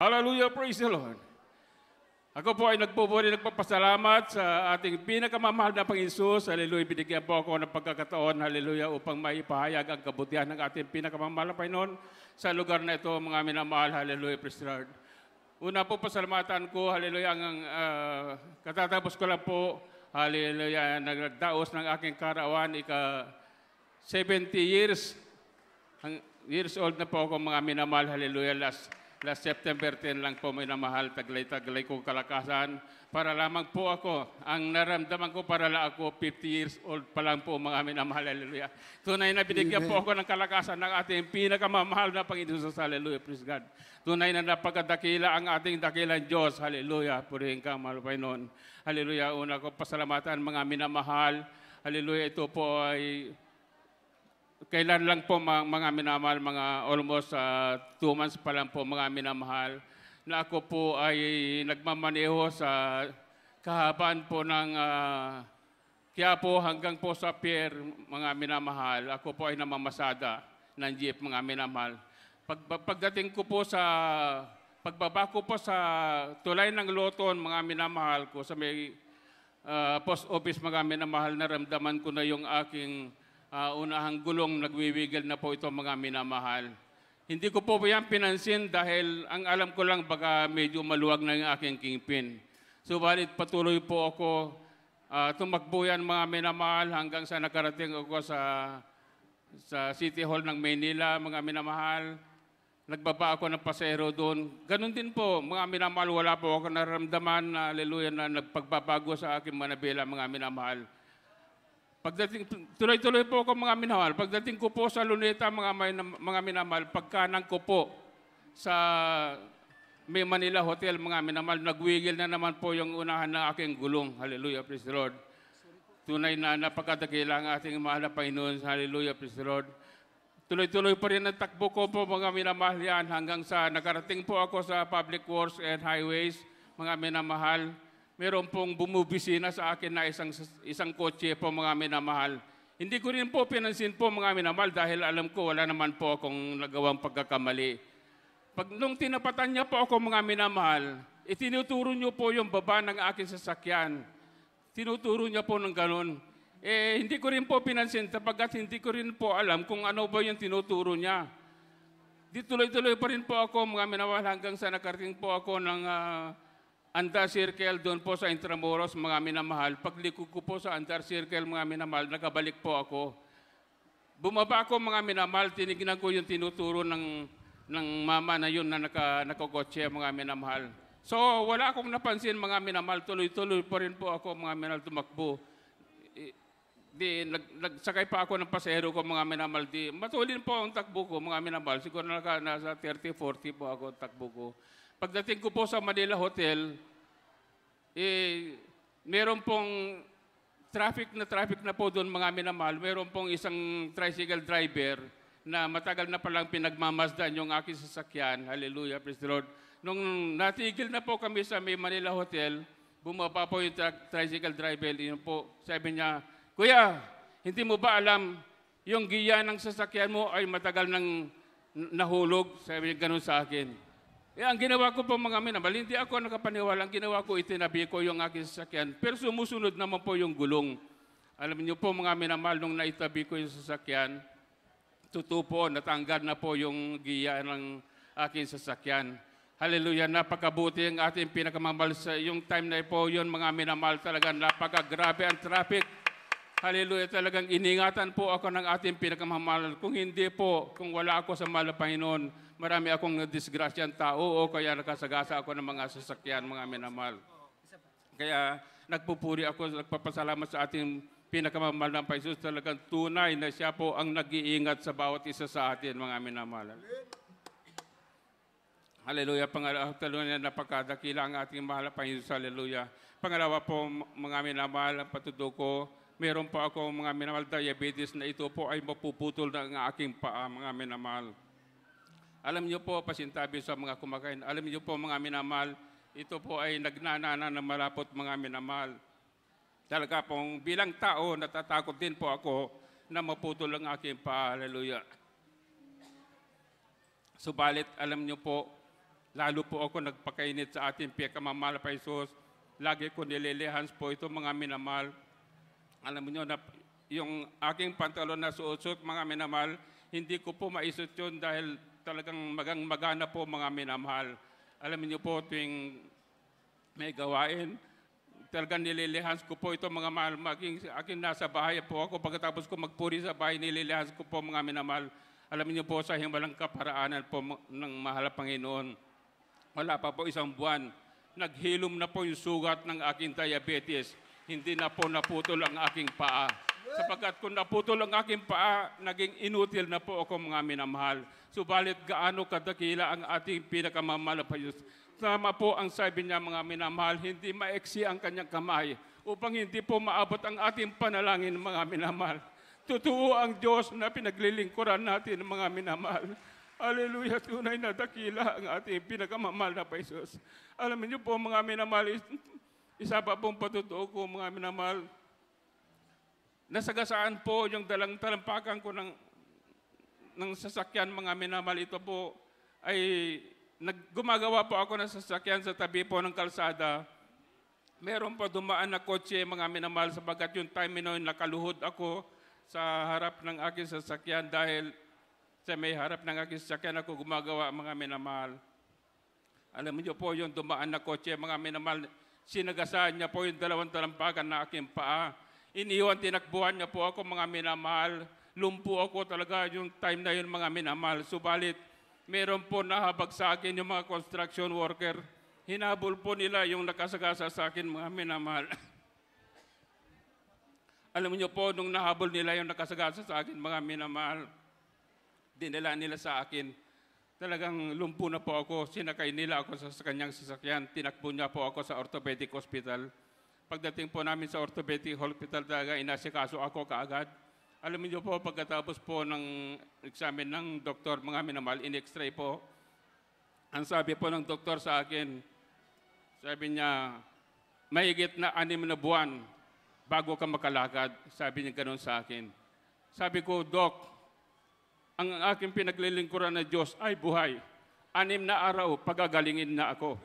Hallelujah, praise the Lord. Ako po ay nagpapasalamat sa ating pinakamamahal na Panginoon Jesus. Hallelujah, binigyan po ako ng pagkakataon, hallelujah, upang maipahayag ang kabutihan ng ating pinakamamahal na Panginoon sa lugar na ito, mga minamahal. Hallelujah, praise the Lord. Una po, pasalamatan ko, hallelujah, katatapos ko lang po, hallelujah, nagdaos ng aking karawan, 70 years old na po ako, mga minamahal. Hallelujah, last September 10 lang po, minamahal, taglay kong kalakasan. Para lamang po ako, ang naramdaman ko para lang ako, 50 years old pa lang po, mga minamahal. Hallelujah. Tunay na binigyan po ako ng kalakasan ng ating pinakamamahal na Panginoon Jesus. Hallelujah, praise God. Tunay na napakadakila ang ating dakilang Diyos. Hallelujah, purihin ka, mahal Panginoon. Hallelujah, una ko pasalamatan, mga minamahal. Hallelujah, ito po ay kailan lang po, mga minamahal, mga almost 2 months pa lang po, mga minamahal, na ako po ay nagmamaneho sa kahabaan po ng Quiapo hanggang po sa pier, mga minamahal. Ako po ay namamasada ng jeep, mga minamahal. Pagdating ko po pagbaba ko po sa tulay ng Loton, mga minamahal ko, sa may post office, mga minamahal, naramdaman ko na yung aking unahang gulong, nagwiwigil na po ito, mga minamahal. Hindi ko po yan pinansin dahil ang alam ko lang baka medyo maluwag na yung aking kingpin. Subalit patuloy po ako tumakbo yan, mga minamahal, hanggang sa nakarating ako sa City Hall ng Maynila, mga minamahal. Nagbaba ako ng pasero doon. Ganun din po, mga minamahal, wala po ako naramdaman na, hallelujah, na nagpagbabago sa aking manabela, mga minamahal. Pagdating, tuloy-tuloy po ako, mga minamahal. Pagdating ko po sa Luneta, mga minamahal, pagkanang ko po sa May Manila Hotel, mga minamahal, nagwigil na naman po yung unahan ng aking gulong. Hallelujah, praise the Lord. Tunay na napakadakila ang ating mahal na Panginoon. Hallelujah, praise the Lord. Tuloy-tuloy pa rin ang takbo ko po, mga minamahal, yan, hanggang sa nakarating po ako sa Public Works and Highways, mga minamahal. Meron pong bumubisina sa akin na isang kotse po, mga minamahal. Hindi ko rin po pinansin po, mga minamahal, dahil alam ko wala naman po akong nagawang pagkakamali. Nung tinapatan niya po ako, mga minamahal, itinuturo niyo po yung baba ng aking sasakyan. Tinuturo niya po ng ganun. Hindi ko rin po pinansin sapagkat hindi ko rin po alam kung ano ba yung tinuturo niya. Di tuloy-tuloy pa rin po ako, mga minamahal, hanggang sa nakarating po ako ng Andar Circle doon po sa Intramuros, mga minamahal. Pagliko ko po sa Andar Circle, mga minamahal, nakabalik po ako. Bumaba ako, mga minamahal, tinignan ko yung tinuturo ng mama na yun na nakakotse, mga minamahal. So wala akong napansin, mga minamahal, tuloy-tuloy pa rin po ako, mga minamahal, tumakbo. Nagsakay pa ako ng pasahero ko, mga minamahal. Matulin po ang takbo ko, mga minamahal. Siguro nasa 30-40 po ako takbo ko. Pagdating ko po sa Manila Hotel, meron pong traffic na po doon, mga minamahal. Meron pong isang tricycle driver na matagal na palang pinagmamasdan yung aking sasakyan. Hallelujah, praise the Lord. Nung natigil na po kami sa may Manila Hotel, bumaba po yung tricycle driver. Yun po, sabi niya, "Kuya, hindi mo ba alam yung giya ng sasakyan mo ay matagal nang nahulog?" Sabi niya ganun sa akin. Ang ginawa ko po, mga minamahal, hindi ako nakapaniwala. Ang ginawa ko, itinabi ko yung aking sasakyan. Pero sumusunod naman po yung gulong. Alam niyo po, mga minamahal, nung naitabi ko yung sasakyan, totoo po, natanggal na po yung giya ng aking sasakyan. Hallelujah, napakabuti ang ating pinakamamahal. Yung time na po yun, mga minamahal, talagang napakagrabe ang traffic. Hallelujah, talagang iningatan po ako ng ating pinakamamahal. Kung hindi po, kung wala ako sa mahal na Panginoon, marami akong disgrasyang tao o kaya nakasagasa ako ng mga sasakyan, mga minamahal. Kaya nagpupuri ako, nagpapasalamat sa ating pinakamamahal na Panginoon. Talagang tunay na siya po ang nag-iingat sa bawat isa sa atin, mga minamahal. Hallelujah, pangalawa, napakadakila ang ating mahal na Panginoon. Hallelujah. Pangalawa po, mga minamahal, ang patutuko, meron po ako, mga minamahal, diabetes na ito po ay mapuputol na ang aking paa, mga minamahal. Alam niyo po, pasintabi sa mga kumakain, alam niyo po, mga minamahal, ito po ay nagnanana na malapot, mga minamahal. Talaga pong bilang tao, natatakot din po ako na maputol ang aking paa. Hallelujah. Subalit, alam niyo po, Lalo po ako nagpakainit sa ating pinakamamahal pa Jesus. Lagi ko nililihans po ito mga minamahal. Alam niyo na yung aking pantalon na suot mga minamahal, hindi ko po maisot yun dahil talagang magana po mga minamahal. Alam niyo po tuwing may gawain, talagang nililihans ko po ito mga mahal. Maging aking nasa bahay po ako, pagkatapos ko magpuri sa bahay, nililihans ko po mga minamahal. Alam niyo po sa himalang kaparaanan po ng mahal na Panginoon. Wala pa po isang buwan, naghilom na po yung sugat ng aking diabetes. Hindi na po naputol ang aking paa. Sapagkat kung naputol ang aking paa, naging inutil na po ako mga minamahal. Subalit gaano kadakila ang ating pinakamamahal pa Diyos. Tama po ang sabi niya mga minamahal, hindi maiksi ang kanyang kamay upang hindi po maabot ang ating panalangin mga minamahal. Totoo ang Diyos na pinaglilingkuran natin mga minamahal. Hallelujah, tunay na dakila ang ating pinakamamahal na Jesus. Alam niyo po mga minamahal, isa pa pong patutuo ko mga minamahal, nasagasaan po yung talampakan ko ng sasakyan mga minamahal. Ito po ay gumagawa po ako ng sasakyan sa tabi po ng kalsada. Meron po dumaan na kotse mga minamahal sapagkat yung time noon nakaluhod ako sa harap ng aking sasakyan dahil sa may harap ng aking sasakyan ako gumagawa mga minamahal. Alam niyo po yung dumaan na kotse mga minamahal, sinagasaan niya po yung dalawang talampakan na aking paa. Iniwan, tinakbuhan niya po ako mga minamahal. Lumpo ako talaga yung time na yun mga minamahal. Subalit, meron po nahabag sa akin yung mga construction worker. Hinabol po nila yung nakasagasa sa akin mga minamahal. Alam niyo po, nung nahabol nila yung nakasagasa sa akin mga minamahal, dinala nila sa akin. Talagang lumpo na po ako. Sinakay nila ako sa kanyang sasakyan. Tinakbo niya po ako sa orthopedic hospital. Pagdating po namin sa orthopedic hospital, talaga inasikaso ako kaagad. Alam niyo po, pagkatapos po ng examen ng doktor, mga minamahal, in-x-ray po, ang sabi po ng doktor sa akin, sabi niya, mahigit na 6 na buwan bago ka makalakad. Sabi niya gano'n sa akin. Sabi ko, Dok, ang aking pinaglilingkuran na Diyos ay buhay. 6 na araw, pagagalingin na ako.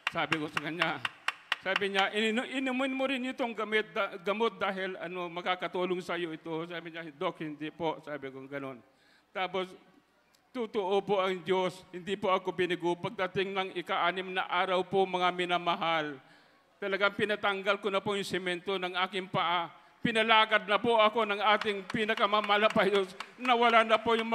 Sabi ko sa kanya. Sabi niya, inumin mo rin itong gamot dahil makakatulong sa iyo ito. Sabi niya, Dok, hindi po. Sabi ko gano'n. Tapos, totoo po ang Diyos. Hindi po ako binigo. Pagdating ng ika-6 na araw po mga minamahal, talagang pinatanggal ko na po yung semento ng aking paa. Pinalakad na po ako ng ating pinakamamahal pa Diyos. Nawala na po yung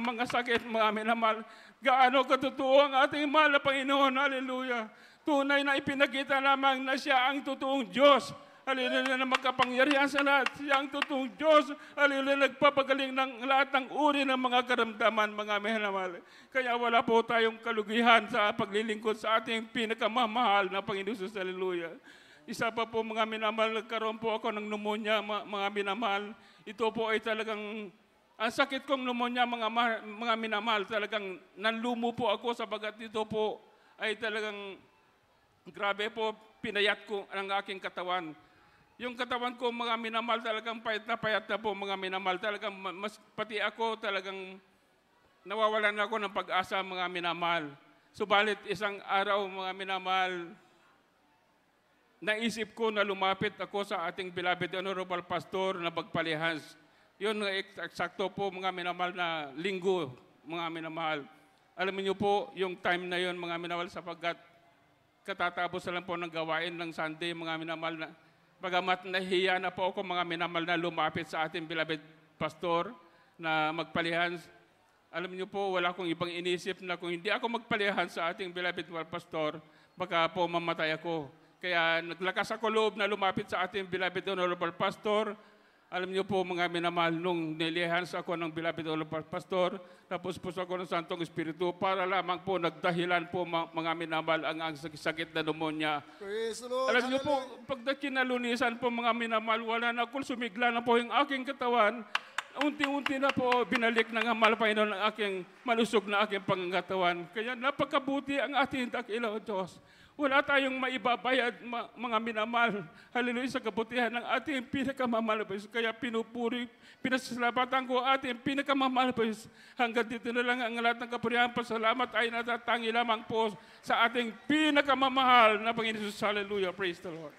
mga sakit, mga minamahal. Gaano katotoo ang ating mahal na Panginoon. Hallelujah. Tunay na ipinakita lamang na siya ang totoong Diyos. Hallelujah, na magkapangyarihan sa lahat. Siya ang totoong Diyos. Hallelujah, nagpapagaling ng lahat ng uri ng mga karamdaman, mga minamahal. Kaya wala po tayong kalugihan sa paglilingkod sa ating pinakamamahal na Panginoon Jesus. Hallelujah. Isa pa po mga minamahal, nagkaroon po ako ng pneumonia, mga minamahal. Ito po ay talagang, ang sakit kong pneumonia, mga minamahal, talagang nanlumo po ako sabagat ito po ay talagang grabe po, pinayat ko ang aking katawan. Yung katawan ko, mga minamahal, talagang payat na po, mga minamahal. Talagang pati ako, talagang nawawalan ako ng pag-asa, mga minamahal. Subalit isang araw, mga minamahal, naisip ko na lumapit ako sa ating beloved Honorable Pastor na Bagpalihans. Yun, eksakto po, mga minamahal, na linggo, mga minamahal. Alam niyo po, yung time na yun, mga minamahal, sapagkat katatapos na lang po ng gawain ng Sunday, mga minamahal, na bagamat nahiya na po ako, mga minamahal, na lumapit sa ating beloved Pastor na Magpalihans. Alam niyo po, wala akong ibang inisip na kung hindi ako magpalihans sa ating beloved Pastor, baka po mamatay ako. Kaya naglakas ako loob na lumapit sa ating beloved Honorable Pastor. Alam niyo po mga minamahal, nung nilihans ako ng beloved Honorable Pastor, tapos po ako ng Santong Espiritu para lamang po nagdahilan po mga minamahal ang sakit na pneumonia. Alam niyo po, pag kinalunisan po mga minamahal, wala na ako, sumigla na po yung aking katawan. unti-unti na po binalik ng amal Panginoon ang aking malusog na aking pangangatawan. Kaya napakabuti ang ating dakilaw Diyos. Wala tayong maibabayad, mga minamahal. Hallelujah, sa kabutihan ng ating pinakamamahal po. Kaya pinupuri, pinasasalabatan ko ating pinakamamahal po. Hanggang dito na lang ang lahat ng kapurihan. Pasalamat ay natatangi lamang po sa ating pinakamamahal na Panginoon Jesus. Hallelujah, praise the Lord.